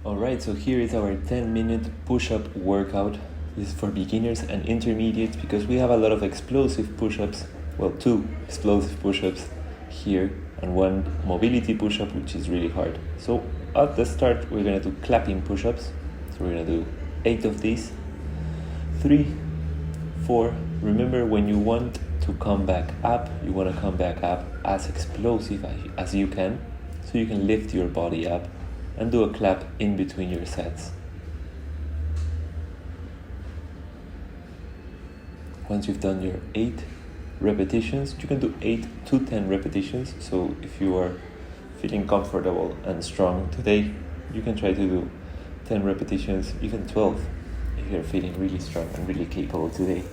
Alright, so here is our 10-minute push-up workout. This is for beginners and intermediates because we have a lot of explosive push-ups. Well, 2 explosive push-ups here and 1 mobility push-up, which is really hard. So at the start, we're going to do clapping push-ups. So we're going to do 8 of these. 3, 4. Remember, when you want to come back up, you want to come back up as explosive as you can. So you can lift your body up and do a clap in between your sets. Once you've done your 8 repetitions, you can do 8 to 10 repetitions. So if you are feeling comfortable and strong today, you can try to do 10 repetitions, even 12, if you're feeling really strong and really capable today.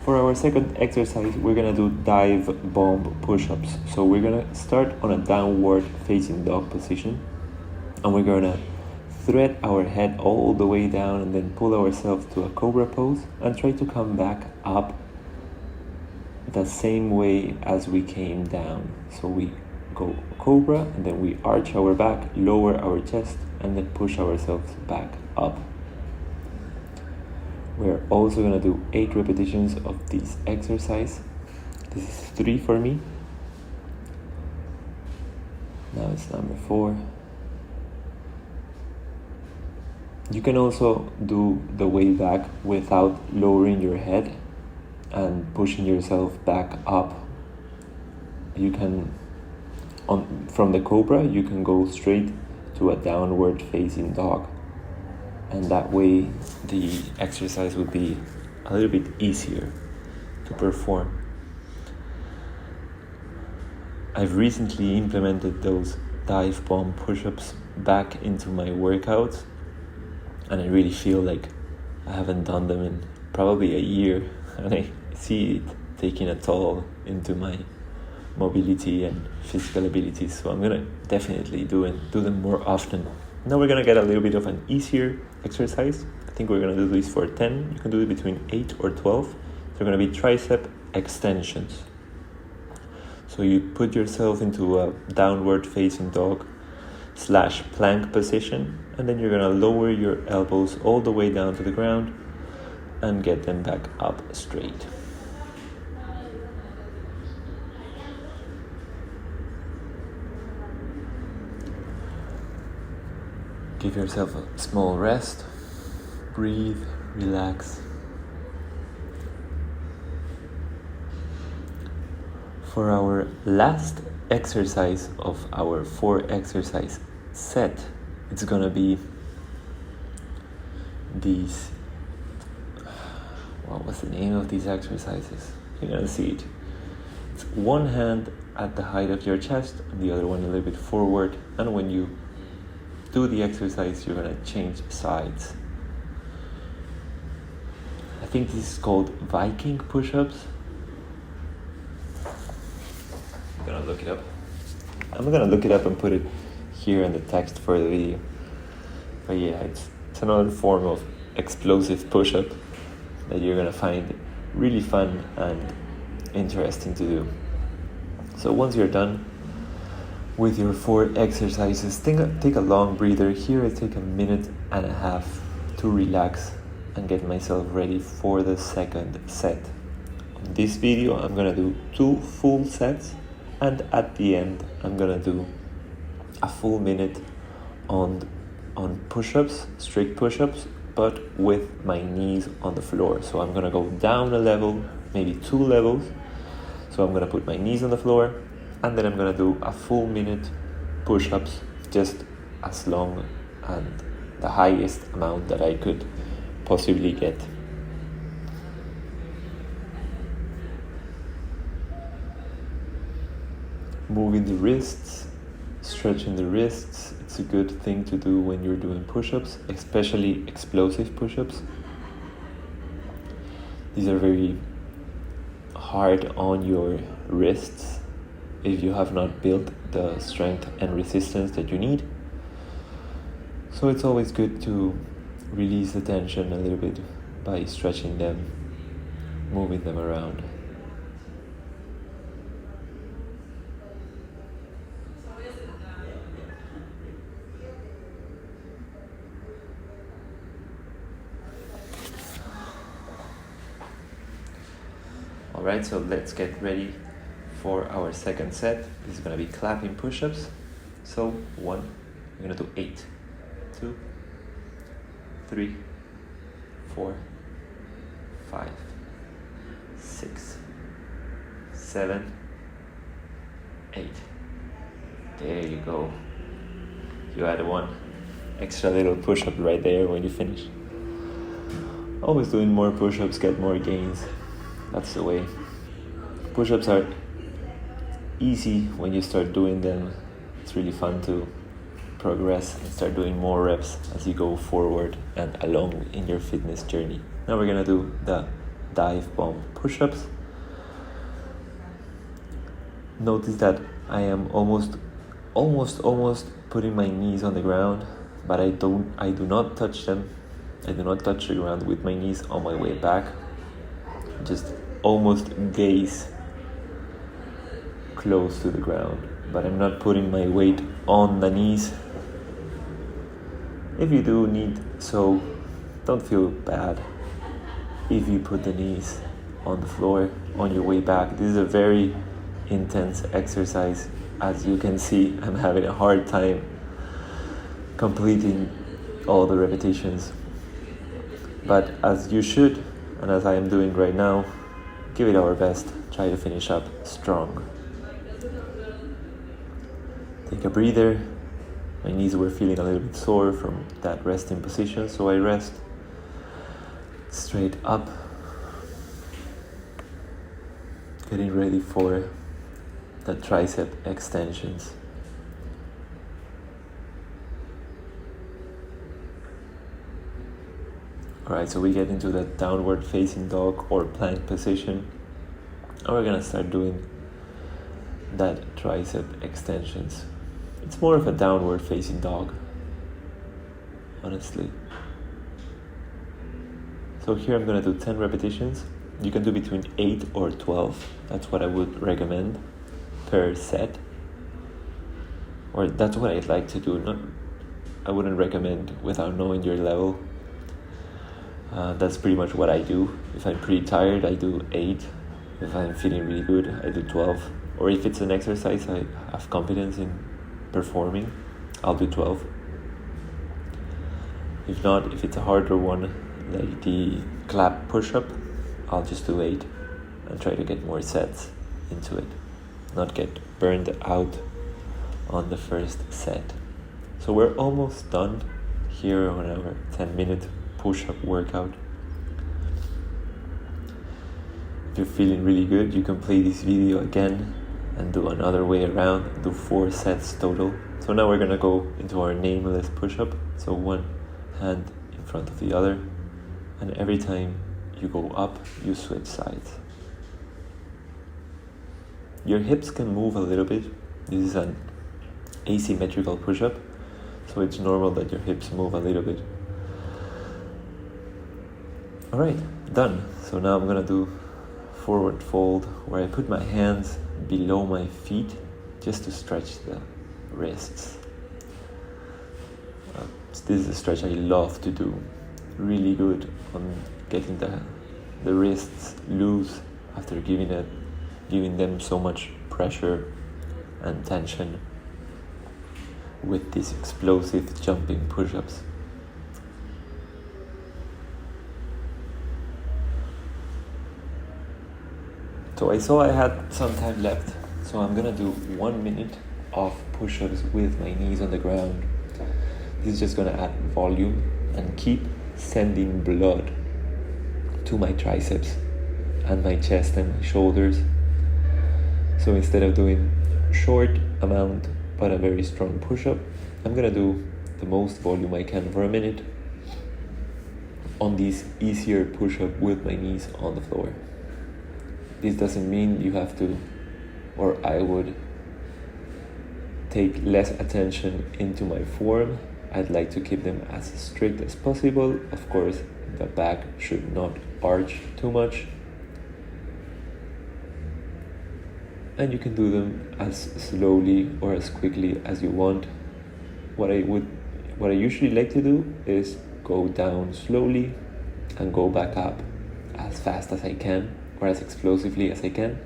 For our second exercise, we're gonna do dive bomb push-ups. So we're gonna start on a downward facing dog position. And we're gonna thread our head all the way down and then pull ourselves to a cobra pose and try to come back up the same way as we came down. So we go cobra and then we arch our back, lower our chest, and then push ourselves back up. We're also gonna do 8 repetitions of this exercise. This is 3 for me. Now it's number 4. You can also do the way back without lowering your head and pushing yourself back up. You can, from the cobra, you can go straight to a downward facing dog. And that way the exercise will be a little bit easier to perform. I've recently implemented those dive bomb push-ups back into my workouts. And I really feel like I haven't done them in probably a year, and I see it taking a toll into my mobility and physical abilities. So I'm gonna definitely do them more often. Now we're gonna get a little bit of an easier exercise. I think we're gonna do this for 10. You can do it between 8 or 12. They're gonna be tricep extensions. So you put yourself into a downward facing dog / plank position, and then you're gonna lower your elbows all the way down to the ground and get them back up straight. Give yourself a small rest, breathe, relax. For our last exercise of our 4 exercise set, it's gonna be these, what was the name of these exercises? You're gonna see it. It's one hand at the height of your chest and the other one a little bit forward, and when you do the exercise you're gonna change sides. I think this is called Viking push-ups. I'm gonna look it up. I'm gonna look it up and put it here in the text for the video. But yeah, it's another form of explosive push-up that you're gonna find really fun and interesting to do. So once you're done with your 4 exercises, take a long breather. Here I take a minute and a half to relax and get myself ready for the second set. On this video I'm gonna do 2 full sets, and at the end I'm gonna do a full minute on push-ups, strict push-ups, but with my knees on the floor. So I'm gonna go down a level, maybe 2 levels. So I'm gonna put my knees on the floor, and then I'm gonna do a full minute push-ups, just as long and the highest amount that I could possibly get. Moving the wrists, stretching the wrists. It's a good thing to do when you're doing push-ups, especially explosive push-ups. These are very hard on your wrists if you have not built the strength and resistance that you need. So it's always good to release the tension a little bit by stretching them, moving them around. Alright, so let's get ready for our second set. This is gonna be clapping push-ups. So 1, we're gonna do 8, 2, 3, 4, 5, 6, 7, 8. There you go. You add one extra little push-up right there when you finish. Always doing more push-ups, get more gains. That's the way. Push-ups are easy when you start doing them. It's really fun to progress and start doing more reps as you go forward and along in your fitness journey. Now we're gonna do the dive bomb push-ups. Notice that I am almost putting my knees on the ground, but I do not touch them. I do not touch the ground with my knees on my way back. Just almost gaze close to the ground, but I'm not putting my weight on the knees. If you do need so, don't feel bad if you put the knees on the floor on your way back. This is a very intense exercise. As you can see, I'm having a hard time completing all the repetitions, but as you should, and as I am doing right now, give it our best. Try to finish up strong. Take a breather. My knees were feeling a little bit sore from that resting position, so I rest straight up, getting ready for the tricep extensions. Alright, so we get into the downward facing dog or plank position, and we're gonna start doing that tricep extensions. It's more of a downward facing dog, honestly. So here I'm gonna do 10 repetitions. You can do between 8 or 12. That's what I would recommend per set, or that's what I'd like to do. I wouldn't recommend without knowing your level. That's pretty much what I do. If I'm pretty tired, I do 8. If I'm feeling really good, I do 12. Or if it's an exercise I have confidence in performing, I'll do 12. If not, if it's a harder one, like the clap push-up, I'll just do 8 and try to get more sets into it, not get burned out on the first set. So we're almost done here on our 10-minute push-up workout. If you're feeling really good, you can play this video again and do another way around, do 4 sets total. So now we're gonna go into our nameless push-up. So one hand in front of the other, and every time you go up, you switch sides. Your hips can move a little bit. This is an asymmetrical push-up, so it's normal that your hips move a little bit. Alright, done. So now I'm gonna do forward fold, where I put my hands below my feet just to stretch the wrists. This is a stretch I love to do. Really good on getting the wrists loose after giving them so much pressure and tension with these explosive jumping push-ups. So I saw I had some time left, so I'm gonna do 1 minute of push-ups with my knees on the ground. This is just gonna add volume and keep sending blood to my triceps and my chest and my shoulders. So instead of doing short amount but a very strong push-up, I'm gonna do the most volume I can for a minute on this easier push-up with my knees on the floor. This doesn't mean you have to, or I would, take less attention into my form. I'd like to keep them as strict as possible. Of course, the back should not arch too much. And you can do them as slowly or as quickly as you want. What I usually like to do is go down slowly and go back up as fast as I can, or or as explosively as I can.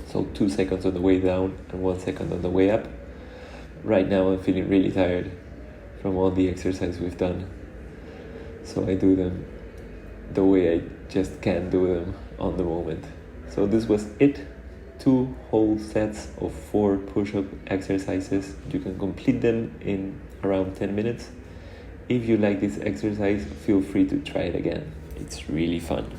So 2 seconds on the way down and 1 second on the way up. Right now I'm feeling really tired from all the exercise we've done. So I do them the way I just can't do them on the moment. So this was it. 2 whole sets of 4 push-up exercises. You can complete them in around 10 minutes. If you like this exercise, feel free to try it again. It's really fun.